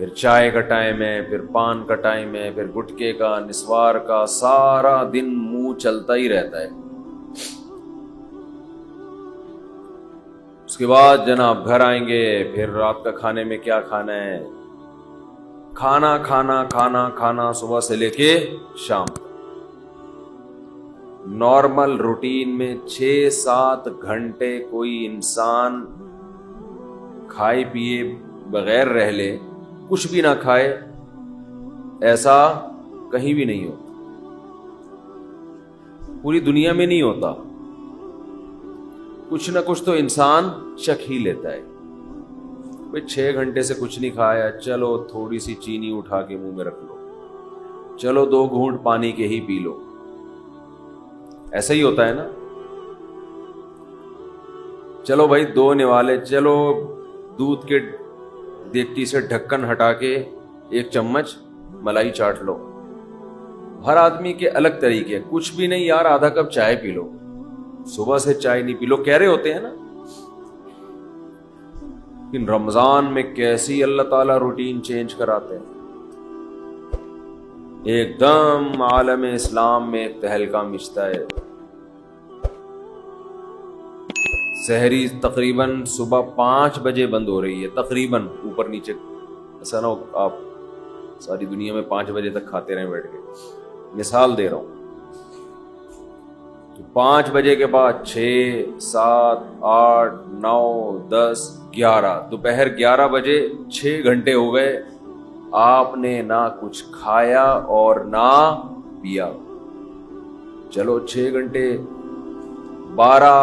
پھر چائے کا ٹائم ہے، پھر پان کا ٹائم ہے، پھر گٹکے کا، نسوار کا، سارا دن منہ چلتا ہی رہتا ہے۔ اس کے بعد جناب گھر آئیں گے، پھر رات کا کھانے میں کیا کھانا ہے، کھانا کھانا کھانا کھانا صبح سے لے کے شام تک۔ نارمل روٹین میں 6-7 گھنٹے کوئی انسان کھائے پیے بغیر رہ لے، کچھ بھی نہ کھائے، ایسا کہیں بھی نہیں ہوتا، پوری دنیا میں نہیں ہوتا۔ کچھ نہ کچھ تو انسان چکھ ہی لیتا ہے۔ بھئی 6 گھنٹے سے کچھ نہیں کھایا، چلو تھوڑی سی چینی اٹھا کے منہ میں رکھ لو، چلو 2 گھونٹ پانی کے ہی پی لو، ایسا ہی ہوتا ہے نا۔ چلو بھائی 2 نوالے، چلو دودھ کے دیگچی سے ڈھکن ہٹا کے 1 چمچ ملائی چاٹ لو۔ ہر آدمی کے الگ طریقے، کچھ بھی نہیں یار آدھا کپ چائے پی لو، صبح سے چائے نہیں پی لو، کہہ رہے ہوتے ہیں نا۔ لیکن رمضان میں کیسی اللہ تعالیٰ روٹین چینج کراتے ہیں، ایک دم عالم اسلام میں ایک تہلکہ مچتا ہے۔ سحری تقریباً صبح 5 بجے بند ہو رہی ہے، تقریباً، اوپر نیچے، ایسا نہ ہو آپ ساری دنیا میں 5 بجے تک کھاتے رہیں بیٹھ کے، مثال دے رہا ہوں۔ تو 5 بجے کے بعد 6 7 8 9 10 11، دوپہر 11 بجے 6 گھنٹے ہو گئے، آپ نے نہ کچھ کھایا اور نہ پیا۔ چلو 6 گھنٹے، 12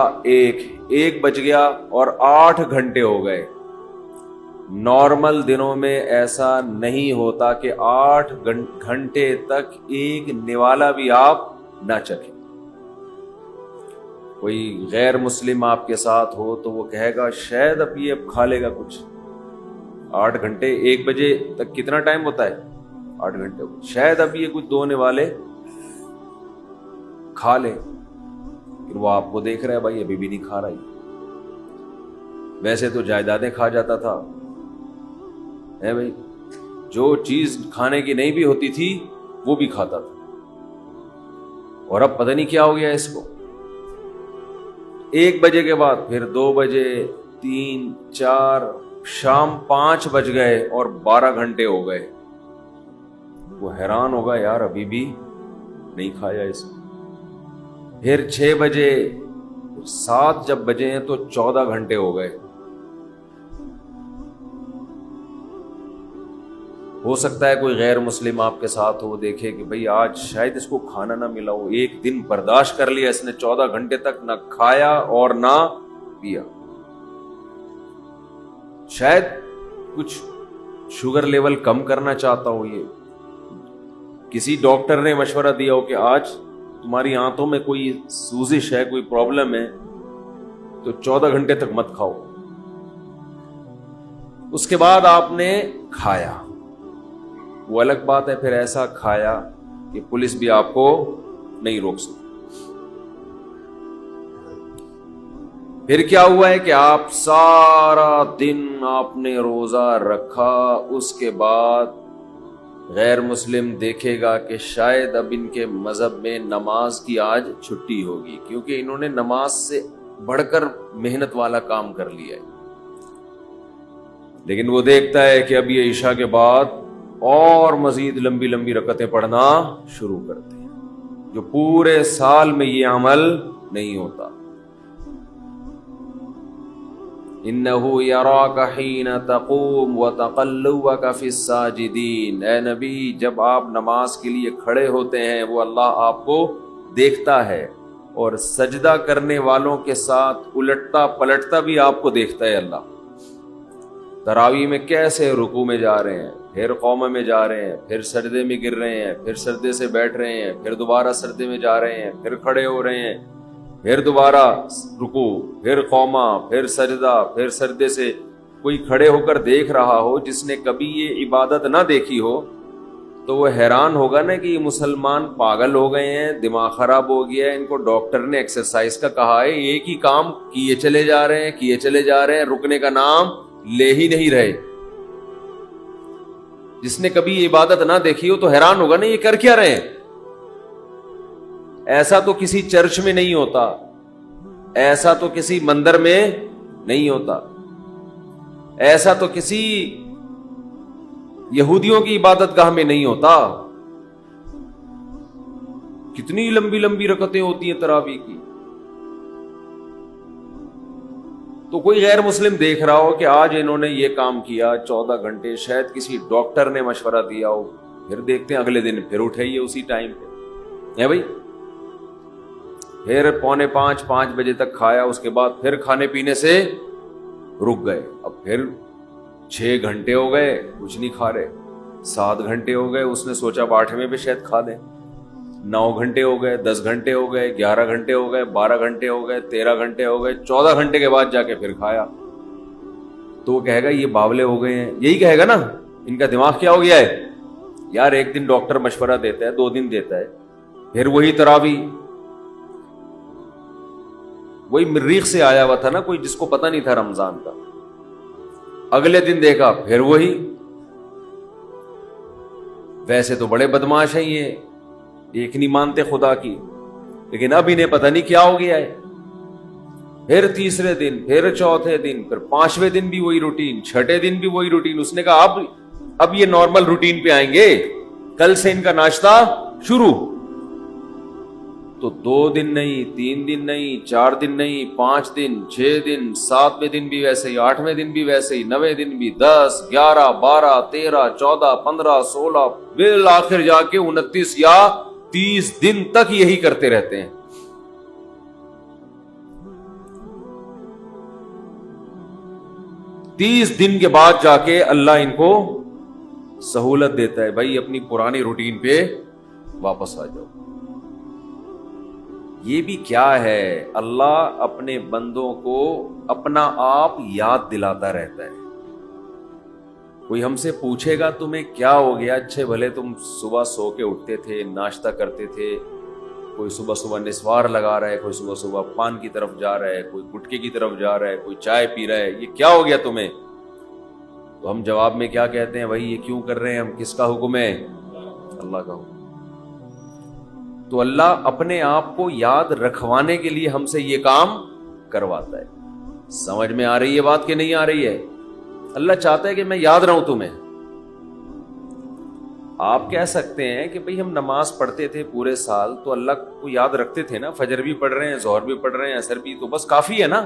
1 بج گیا اور 8 گھنٹے ہو گئے۔ نارمل دنوں میں ایسا نہیں ہوتا کہ 8 گھنٹے تک ایک نوالا بھی آپ نہ چکھیں۔ کوئی غیر مسلم آپ کے ساتھ ہو تو وہ کہے گا شاید اب یہ کھا لے گا کچھ۔ 8 گھنٹے، 1 بجے تک کتنا ٹائم ہوتا ہے؟ 8 گھنٹے ہو گئے، شاید اب یہ کچھ 2 نوالے کھا لے۔ پھر وہ آپ کو دیکھ رہا ہے بھائی ابھی بھی نہیں کھا رہا ہے، ویسے تو جائیدادیں کھا جاتا تھا، ہے بھائی، جو چیز کھانے کی نہیں بھی ہوتی تھی وہ بھی کھاتا تھا، اور اب پتہ نہیں کیا ہو گیا اس کو۔ 1 بجے کے بعد پھر 2 بجے، 3 4، شام 5 بج گئے اور 12 گھنٹے ہو گئے۔ وہ حیران ہوگا یار ابھی بھی نہیں کھایا اس کو۔ پھر 6 بجے، 7 جب بجے ہیں تو 14 گھنٹے ہو گئے۔ ہو سکتا ہے کوئی غیر مسلم آپ کے ساتھ ہو، دیکھے کہ بھئی آج شاید اس کو کھانا نہ ملا ہو، 1 دن برداشت کر لیا اس نے، 14 گھنٹے تک نہ کھایا اور نہ پیا۔ شاید کچھ شوگر لیول کم کرنا چاہتا ہو، یہ کسی ڈاکٹر نے مشورہ دیا ہو کہ آج تمہاری آنتوں میں کوئی سوزش ہے، کوئی پرابلم ہے، تو 14 گھنٹے تک مت کھاؤ۔ اس کے بعد آپ نے کھایا، وہ الگ بات ہے، پھر ایسا کھایا کہ پولیس بھی آپ کو نہیں روک سکتی۔ پھر کیا ہوا ہے کہ آپ سارا دن آپ نے روزہ رکھا، اس کے بعد غیر مسلم دیکھے گا کہ شاید اب ان کے مذہب میں نماز کی آج چھٹی ہوگی، کیونکہ انہوں نے نماز سے بڑھ کر محنت والا کام کر لیا ہے۔ لیکن وہ دیکھتا ہے کہ اب یہ عشاء کے بعد اور مزید لمبی لمبی رکعتیں پڑھنا شروع کرتے ہیں، جو پورے سال میں یہ عمل نہیں ہوتا۔ اِنَّهُ يَرَاكَ حِينَ تَقُومُ وَتَقَلُّبَكَ فِي السَّاجِدِينَ، اے نبی جب آپ نماز کے لیے کھڑے ہوتے ہیں وہ اللہ آپ کو دیکھتا ہے، اور سجدہ کرنے والوں کے ساتھ الٹتا پلٹتا بھی آپ کو دیکھتا ہے اللہ۔ تراویح میں کیسے رکوع میں جا رہے ہیں، پھر قومہ میں جا رہے ہیں، پھر سجدے میں گر رہے ہیں، پھر سجدے سے بیٹھ رہے ہیں، پھر دوبارہ سجدے میں جا رہے ہیں، پھر کھڑے ہو رہے ہیں، پھر دوبارہ رکوع، پھر قومہ، پھر سجدہ، پھر سجدے سے۔ کوئی کھڑے ہو کر دیکھ رہا ہو جس نے کبھی یہ عبادت نہ دیکھی ہو تو وہ حیران ہوگا نا کہ یہ مسلمان پاگل ہو گئے ہیں، دماغ خراب ہو گیا ہے، ان کو ڈاکٹر نے ایکسرسائز کا کہا ہے، ایک ہی کام کیے چلے جا رہے ہیں، کیے چلے جا رہے ہیں، رکنے کا نام لے ہی نہیں رہے۔ جس نے کبھی یہ عبادت نہ دیکھی ہو تو حیران ہوگا نا یہ کر کیا رہے ہیں. ایسا تو کسی چرچ میں نہیں ہوتا, ایسا تو کسی مندر میں نہیں ہوتا, ایسا تو کسی یہودیوں کی عبادت گاہ میں نہیں ہوتا. کتنی لمبی لمبی رکعتیں ہوتی ہیں تراویح کی. تو کوئی غیر مسلم دیکھ رہا ہو کہ آج انہوں نے یہ کام کیا 14 گھنٹے, شاید کسی ڈاکٹر نے مشورہ دیا ہو, پھر دیکھتے ہیں اگلے دن پھر اٹھائیے اسی ٹائم پہ ہے بھائی, پھر 4:45 بجے تک کھایا, اس کے بعد پھر کھانے پینے سے رک گئے, اب پھر 6 گھنٹے ہو گئے کچھ نہیں کھا رہے, 7 گھنٹے ہو گئے, اس نے سوچا 8ویں پہ شاید کھا دیں, 9 گھنٹے ہو گئے, 10 گھنٹے ہو گئے, 11 گھنٹے ہو گئے, 12 گھنٹے ہو گئے, 13 گھنٹے ہو گئے, 14 گھنٹے کے بعد جا کے پھر کھایا. تو وہ کہے گا یہ باولے ہو گئے ہیں, یہی کہے گا نا, ان کا دماغ کیا ہو گیا ہے یار. ایک دن ڈاکٹر مشورہ دیتا ہے, 2 دن دیتا ہے, پھر وہی تراویح, وہی مریخ سے آیا ہوا تھا نا کوئی جس کو پتہ نہیں تھا رمضان کا, اگلے دن دیکھا پھر وہی. ویسے تو بڑے بدماش ہیں یہ, ایک نہیں مانتے خدا کی, لیکن اب انہیں پتہ نہیں کیا ہو گیا ہے. پھر تیسرے دن, پھر چوتھے دن, پھر 5ویں دن بھی وہی روٹین, 6ٹھے دن بھی وہی روٹین. اس نے کہا اب یہ نارمل روٹین پہ آئیں گے, کل سے ان کا ناشتہ شروع. تو 2 دن نہیں, 3 دن نہیں, 4 دن نہیں, 5 دن, 6 دن, 7ویں دن بھی ویسے ہی, 8ویں دن بھی ویسے ہی, 9ویں دن بھی, 10, 11, 12, 13, 14, 15, 16, بالآخر جا کے 29 یا 30 دن تک یہی کرتے رہتے ہیں. تیس دن کے بعد جا کے اللہ ان کو سہولت دیتا ہے, بھائی اپنی پرانی روٹین پہ واپس آ جاؤ. یہ بھی کیا ہے, اللہ اپنے بندوں کو اپنا آپ یاد دلاتا رہتا ہے. کوئی ہم سے پوچھے گا تمہیں کیا ہو گیا, اچھے بھلے تم صبح سو کے اٹھتے تھے, ناشتہ کرتے تھے, کوئی صبح صبح نسوار لگا رہا ہے, کوئی صبح صبح پان کی طرف جا رہا ہے, کوئی گٹکے کی طرف جا رہا ہے, کوئی چائے پی رہا ہے, یہ کیا ہو گیا تمہیں؟ تو ہم جواب میں کیا کہتے ہیں, بھائی یہ کیوں کر رہے ہیں ہم, کس کا حکم ہے؟ اللہ کا حکم. تو اللہ اپنے آپ کو یاد رکھوانے کے لیے ہم سے یہ کام کرواتا ہے. سمجھ میں آ رہی ہے بات کہ نہیں آ رہی ہے؟ اللہ چاہتا ہے کہ میں یاد رہوں تمہیں. آپ کہہ سکتے ہیں کہ بھئی ہم نماز پڑھتے تھے پورے سال تو اللہ کو یاد رکھتے تھے نا, فجر بھی پڑھ رہے ہیں, ظہر بھی پڑھ رہے ہیں, عصر بھی, تو بس کافی ہے نا.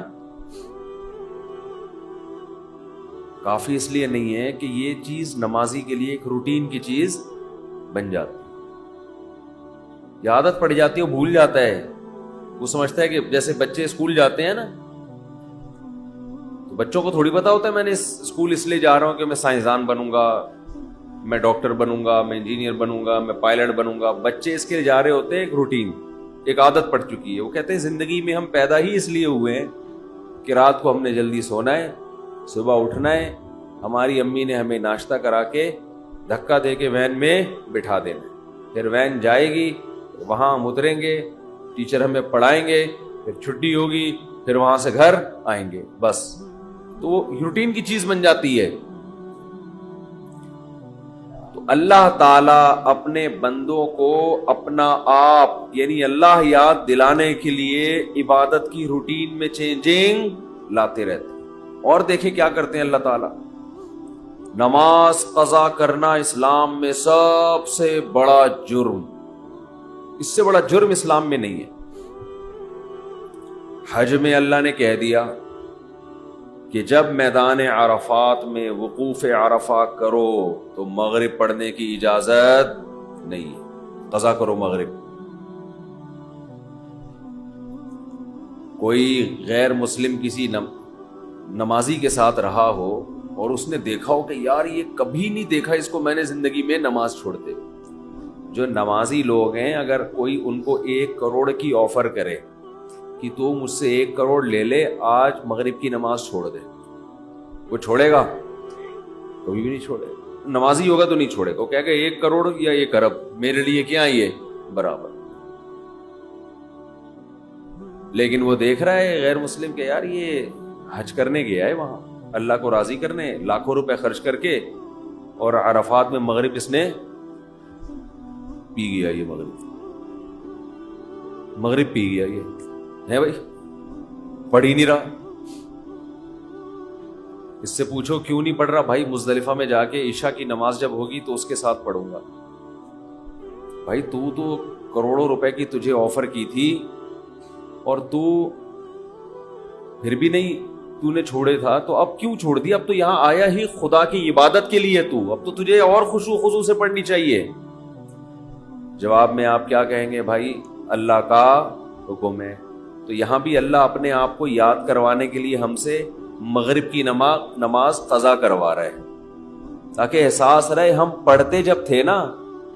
کافی اس لیے نہیں ہے کہ یہ چیز نمازی کے لیے ایک روٹین کی چیز بن جاتی, عادت پڑ جاتی ہے, وہ بھول جاتا ہے. وہ سمجھتا ہے کہ جیسے بچے اسکول جاتے ہیں نا, تو بچوں کو تھوڑی پتا ہوتا ہے میں نے اسکول اس لیے جا رہا ہوں کہ میں سائنسدان بنوں گا, میں ڈاکٹر بنوں گا, میں انجینئر بنوں گا, میں پائلٹ بنوں گا. بچے اس کے لیے جا رہے ہوتے ہیں, ایک روٹین, ایک عادت پڑ چکی ہے. وہ کہتے ہیں زندگی میں ہم پیدا ہی اس لیے ہوئے ہیں کہ رات کو ہم نے جلدی سونا ہے, صبح اٹھنا ہے, ہماری امی نے ہمیں ناشتہ کرا کے دھکا دے کے وین میں بٹھا دینا, پھر وین جائے گی, وہاں ہم اتریں گے, ٹیچر ہمیں پڑھائیں گے, پھر چھٹی ہوگی, پھر وہاں سے گھر آئیں گے, بس. تو وہ روٹین کی چیز بن جاتی ہے. تو اللہ تعالیٰ اپنے بندوں کو اپنا آپ یعنی اللہ یاد دلانے کے لیے عبادت کی روٹین میں چینجنگ لاتے رہتے ہیں. اور دیکھیں کیا کرتے ہیں اللہ تعالیٰ, نماز قضا کرنا اسلام میں سب سے بڑا جرم, اس سے بڑا جرم اسلام میں نہیں ہے. حج میں اللہ نے کہہ دیا کہ جب میدان عرفات میں وقوف عرفہ کرو تو مغرب پڑھنے کی اجازت نہیں ہے, قضا کرو مغرب. کوئی غیر مسلم کسی نمازی کے ساتھ رہا ہو اور اس نے دیکھا ہو کہ یار یہ کبھی نہیں دیکھا اس کو میں نے زندگی میں نماز چھوڑتے. جو نمازی لوگ ہیں اگر کوئی ان کو 1 کروڑ کی آفر کرے کہ تو مجھ سے 1 کروڑ لے لے, آج مغرب کی نماز چھوڑ دے, وہ چھوڑے گا؟ کبھی بھی نہیں چھوڑے. نمازی ہوگا تو نہیں چھوڑے گا, وہ کہے گا 1 کروڑ یا 1 ارب میرے لیے کیا یہ برابر. لیکن وہ دیکھ رہا ہے غیر مسلم کہ یار یہ حج کرنے گیا ہے وہاں اللہ کو راضی کرنے, لاکھوں روپے خرچ کر کے, اور عرفات میں مغرب اس نے پی گیا، یہ مغرب پی گیا، یہ ہے بھائی، پڑھ ہی نہیں رہا۔ اس سے پوچھو کیوں نہیں پڑھ رہا؟ بھائی مزدلفہ میں جا کے عشاء کی نماز جب ہوگی تو اس کے ساتھ پڑھوں گا۔ بھائی تو کروڑوں روپے کی تجھے آفر کی تھی اور تو پھر بھی نہیں، تو نے چھوڑے تھا، تو اب کیوں چھوڑ دیا؟ اب تو یہاں آیا ہی خدا کی عبادت کے لیے، اب تو تجھے اور خشوع خضوع سے پڑھنی چاہیے۔ جواب میں آپ کیا کہیں گے؟ بھائی اللہ کا حکم ہے۔ تو یہاں بھی اللہ اپنے آپ کو یاد کروانے کے لیے ہم سے مغرب کی نماز قضا کروا رہے ہیں، تاکہ احساس رہے ہم پڑھتے جب تھے نا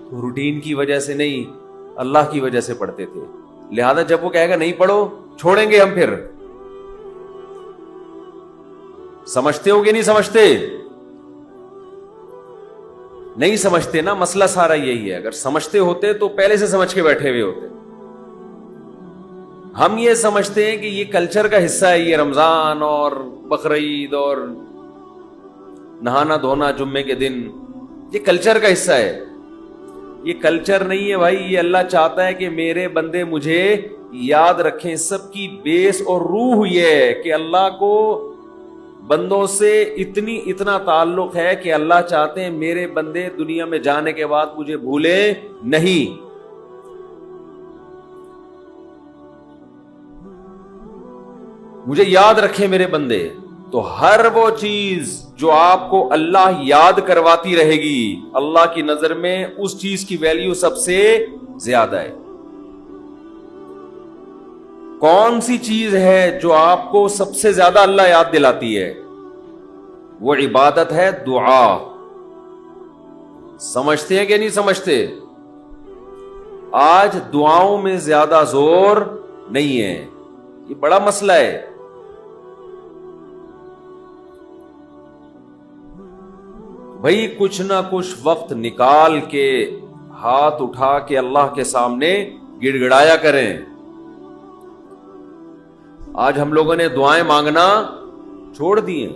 تو روٹین کی وجہ سے نہیں، اللہ کی وجہ سے پڑھتے تھے۔ لہذا جب وہ کہے گا نہیں پڑھو، چھوڑیں گے ہم پھر۔ سمجھتے ہو کہ نہیں سمجھتے؟ نہیں سمجھتے نا، مسئلہ سارا یہی ہے۔ اگر سمجھتے ہوتے تو پہلے سے سمجھ کے بیٹھے ہوئے ہوتے۔ ہم یہ سمجھتے ہیں کہ یہ کلچر کا حصہ ہے، یہ رمضان اور بقرعید اور نہانا دھونا جمعے کے دن، یہ کلچر کا حصہ ہے۔ یہ کلچر نہیں ہے بھائی، یہ اللہ چاہتا ہے کہ میرے بندے مجھے یاد رکھیں۔ سب کی بیس اور روح یہ ہے کہ اللہ کو بندوں سے اتنا تعلق ہے کہ اللہ چاہتے ہیں میرے بندے دنیا میں جانے کے بعد مجھے بھولے نہیں۔ مجھے یاد رکھیں میرے بندے۔ تو ہر وہ چیز جو آپ کو اللہ یاد کرواتی رہے گی، اللہ کی نظر میں اس چیز کی ویلیو سب سے زیادہ ہے۔ کون سی چیز ہے جو آپ کو سب سے زیادہ اللہ یاد دلاتی ہے؟ وہ عبادت ہے دعا۔ سمجھتے ہیں کہ نہیں سمجھتے؟ آج دعاؤں میں زیادہ زور نہیں ہے، یہ بڑا مسئلہ ہے۔ بھائی کچھ نہ کچھ وقت نکال کے ہاتھ اٹھا کے اللہ کے سامنے گڑ گڑایا کریں۔ آج ہم لوگوں نے دعائیں مانگنا چھوڑ دیے۔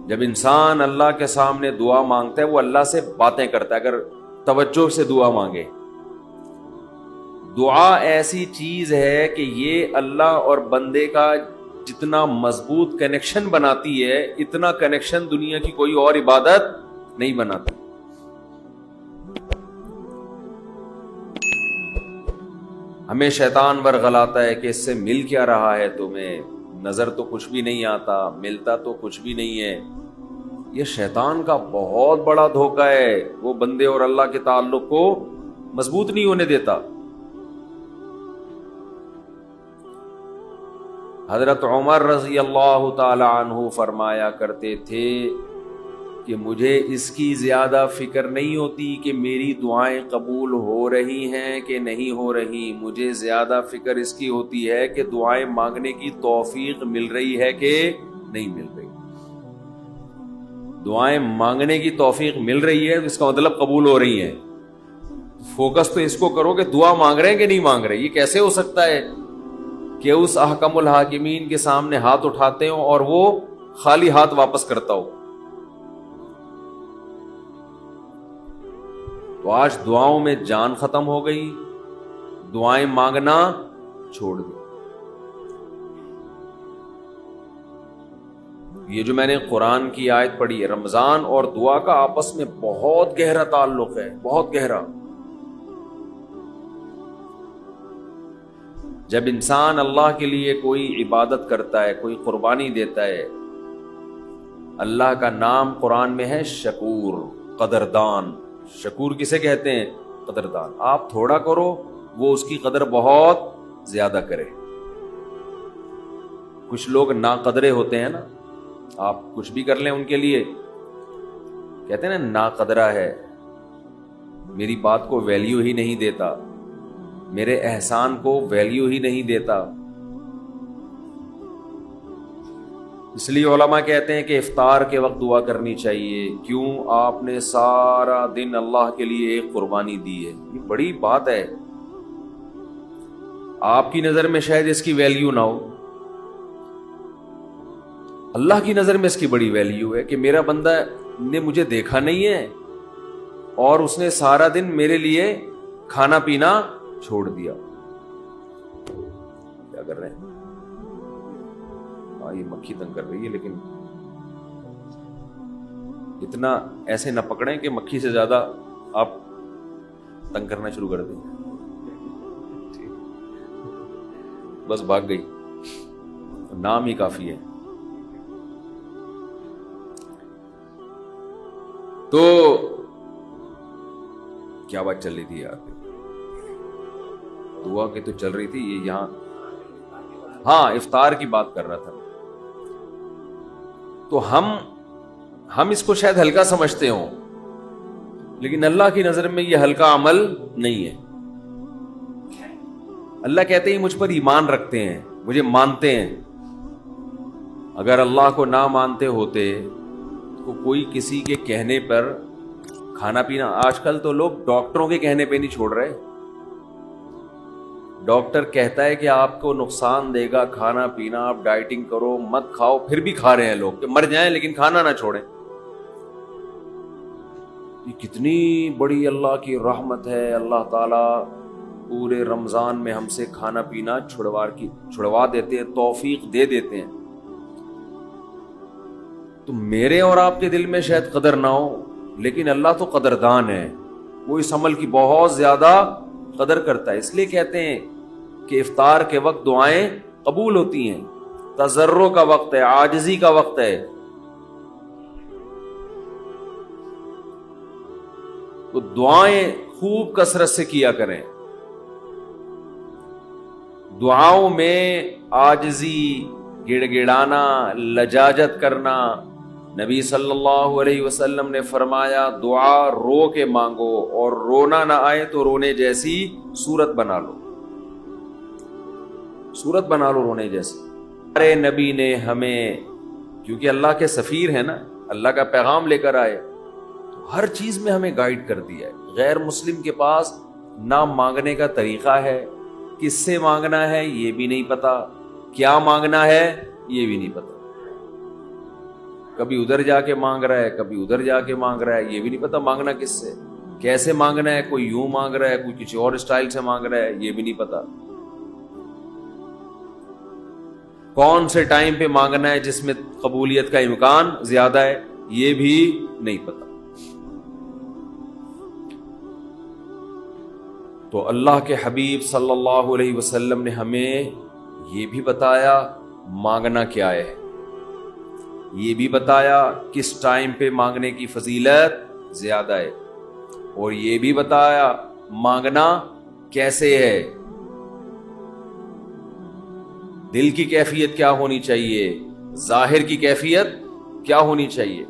جب انسان اللہ کے سامنے دعا مانگتا ہے وہ اللہ سے باتیں کرتا ہے، اگر توجہ سے دعا مانگے۔ دعا ایسی چیز ہے کہ یہ اللہ اور بندے کا جتنا مضبوط کنیکشن بناتی ہے، اتنا کنیکشن دنیا کی کوئی اور عبادت نہیں بناتی۔ ہمیں شیطان ورغلاتا ہے کہ اس سے مل کیا رہا ہے تمہیں، نظر تو کچھ بھی نہیں آتا، ملتا تو کچھ بھی نہیں ہے۔ یہ شیطان کا بہت بڑا دھوکہ ہے، وہ بندے اور اللہ کے تعلق کو مضبوط نہیں ہونے دیتا۔ حضرت عمر رضی اللہ تعالی عنہ فرمایا کرتے تھے کہ مجھے اس کی زیادہ فکر نہیں ہوتی کہ میری دعائیں قبول ہو رہی ہیں کہ نہیں ہو رہی، مجھے زیادہ فکر اس کی ہوتی ہے کہ دعائیں مانگنے کی توفیق مل رہی ہے کہ نہیں مل رہی۔ دعائیں مانگنے کی توفیق مل رہی ہے اس کا مطلب قبول ہو رہی ہیں۔ فوکس تو اس کو کرو کہ دعا مانگ رہے ہیں کہ نہیں مانگ رہے۔ یہ کیسے ہو سکتا ہے کہ اس احکم الحاکمین کے سامنے ہاتھ اٹھاتے ہوں اور وہ خالی ہاتھ واپس کرتا ہو؟ تو آج دعاؤں میں جان ختم ہو گئی، دعائیں مانگنا چھوڑ دی۔ یہ جو میں نے قرآن کی آیت پڑھی ہے، رمضان اور دعا کا آپس میں بہت گہرا تعلق ہے، بہت گہرا۔ جب انسان اللہ کے لیے کوئی عبادت کرتا ہے، کوئی قربانی دیتا ہے، اللہ کا نام قرآن میں ہے شکور، قدردان۔ شکور کسے کہتے ہیں؟ قدردان۔ آپ تھوڑا کرو وہ اس کی قدر بہت زیادہ کرے۔ کچھ لوگ ناقدرے ہوتے ہیں نا، آپ کچھ بھی کر لیں ان کے لیے کہتے ہیں نا ناقدرہ ہے، میری بات کو ویلیو ہی نہیں دیتا، میرے احسان کو ویلیو ہی نہیں دیتا۔ اس لیے علماء کہتے ہیں کہ افطار کے وقت دعا کرنی چاہیے، کیوں؟ آپ نے سارا دن اللہ کے لیے ایک قربانی دی ہے، یہ بڑی بات ہے۔ آپ کی نظر میں شاید اس کی ویلیو نہ ہو، اللہ کی نظر میں اس کی بڑی ویلیو ہے کہ میرا بندہ نے مجھے دیکھا نہیں ہے اور اس نے سارا دن میرے لیے کھانا پینا چھوڑ دیا. کیا کر رہے ہیں؟ یہ مکھی تنگ کر رہی ہے، لیکن اتنا ایسے نہ پکڑیں کہ مکھی سے زیادہ آپ تنگ کرنا شروع کر دیں. بس بھاگ گئی، نام ہی کافی ہے. تو کیا بات چل رہی تھی یار؟ دعا کی تو چل رہی تھی یہ یہاں. ہاں، افطار کی بات کر رہا تھا. تو ہم اس کو شاید ہلکا سمجھتے ہوں، لیکن اللہ کی نظر میں یہ ہلکا عمل نہیں ہے. اللہ کہتے ہیں مجھ پر ایمان رکھتے ہیں، مجھے مانتے ہیں. اگر اللہ کو نہ مانتے ہوتے تو کوئی کسی کے کہنے پر کھانا پینا، آج کل تو لوگ ڈاکٹروں کے کہنے پہ نہیں چھوڑ رہے. ڈاکٹر کہتا ہے کہ آپ کو نقصان دے گا کھانا پینا، آپ ڈائٹنگ کرو، مت کھاؤ، پھر بھی کھا رہے ہیں لوگ کہ مر جائیں لیکن کھانا نہ چھوڑیں. یہ کتنی بڑی اللہ کی رحمت ہے. اللہ تعالیٰ پورے رمضان میں ہم سے کھانا پینا چھڑوا دیتے ہیں، توفیق دے دیتے ہیں. تو میرے اور آپ کے دل میں شاید قدر نہ ہو، لیکن اللہ تو قدردان ہے، وہ اس عمل کی بہت زیادہ قدر کرتا ہے. اس لیے کہتے ہیں کہ افطار کے وقت دعائیں قبول ہوتی ہیں. تضرع کا وقت ہے، عاجزی کا وقت ہے. تو دعائیں خوب کثرت سے کیا کریں. دعاؤں میں عاجزی، گڑ گڑانا، لجاجت کرنا. نبی صلی اللہ علیہ وسلم نے فرمایا دعا رو کے مانگو، اور رونا نہ آئے تو رونے جیسی صورت بنا لو. صورت بنا لو رونے جیسی. ہمارے نبی نے ہمیں، کیونکہ اللہ کے سفیر ہیں نا، اللہ کا پیغام لے کر آئے، تو ہر چیز میں ہمیں گائیڈ کر دیا ہے. غیر مسلم کے پاس نہ مانگنے کا طریقہ ہے، کس سے مانگنا ہے یہ بھی نہیں پتا، کیا مانگنا ہے یہ بھی نہیں پتا. کبھی ادھر جا کے مانگ رہا ہے، کبھی ادھر جا کے مانگ رہا ہے، یہ بھی نہیں پتا مانگنا کس سے، کیسے مانگنا ہے. کوئی یوں مانگ رہا ہے، کوئی کسی اور اسٹائل سے مانگ رہا ہے، یہ بھی نہیں پتا. کون سے ٹائم پہ مانگنا ہے جس میں قبولیت کا امکان زیادہ ہے، یہ بھی نہیں پتا. تو اللہ کے حبیب صلی اللہ علیہ وسلم نے ہمیں یہ بھی بتایا مانگنا کیا ہے، یہ بھی بتایا کس ٹائم پہ مانگنے کی فضیلت زیادہ ہے، اور یہ بھی بتایا مانگنا کیسے ہے. دل کی کیفیت کیا ہونی چاہیے، ظاہر کی کیفیت کیا ہونی چاہیے.